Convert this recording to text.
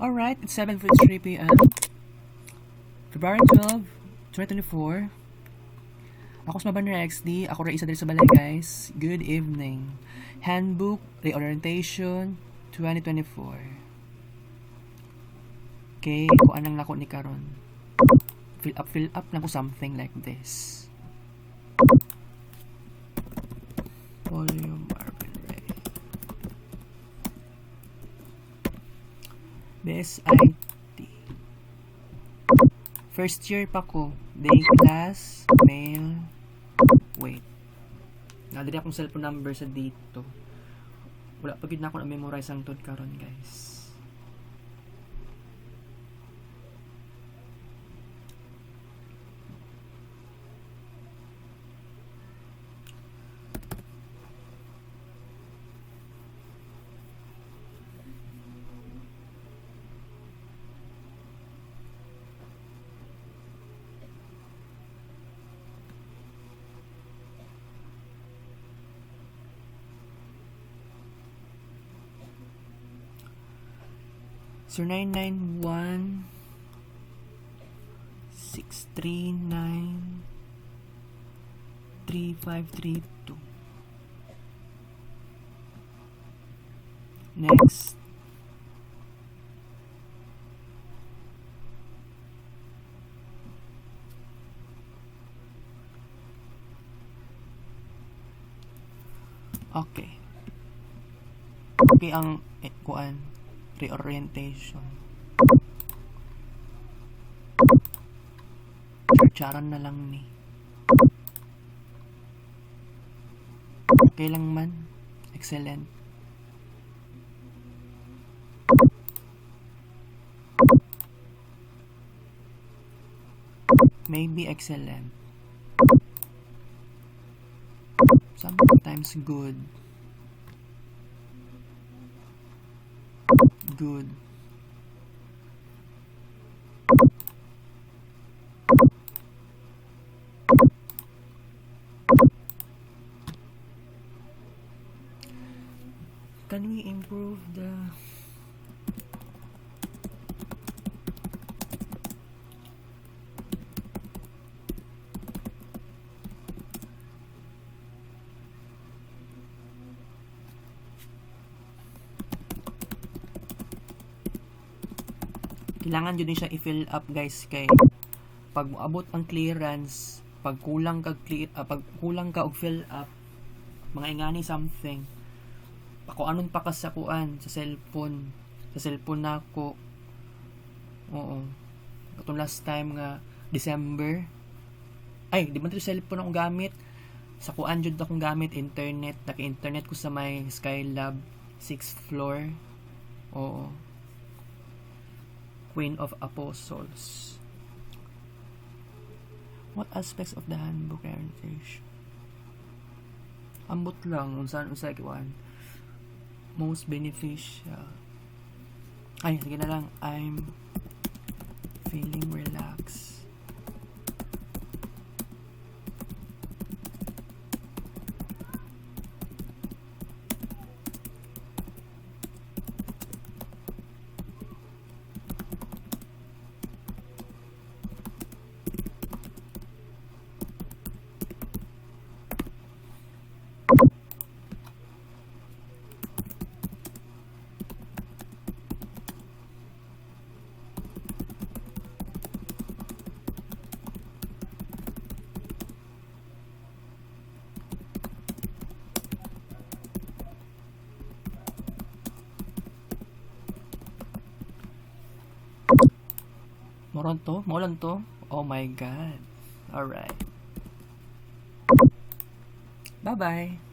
Alright, it's 7:53 p.m. February 12, 2024. Ako sa Mabanner XD. Ako rin isa din sa balay, guys. Good evening. Handbook Reorientation 2024. Okay, kung anong nako ni karon. Fill up lang ko something like this. Volume marble ray. BSIT. First year pa ko. Day class, mail. Wait. Nadali akong cellphone number sa dito. Wala pa gid na ako na-memorize ang tod karon, guys. So 991 639 3532. Next. Okay. Okay ang kuan reorientation. Charan na lang ni. Okay lang man. Excellent. Maybe excellent. Sometimes good. Good. Can we improve the kailangan yun din siya i-fill up, guys, kay pag abot ang clearance, pag kulang ka og fill up, mga ingani something, ako anon pa sa kuan sa cellphone nako. Oo, katong last time nga December, ay di man to cellphone akong gamit, sa kuan jud akong gamit internet, naka-internet ko sa may Skylab 6th floor. Oo, Queen of Apostles. What aspects of the handbook orientation? Ambot lang unsa kiwan most beneficial. Ay, lagi na lang, I'm feeling relaxed. Moron to? Oh my God. Alright. Bye-bye.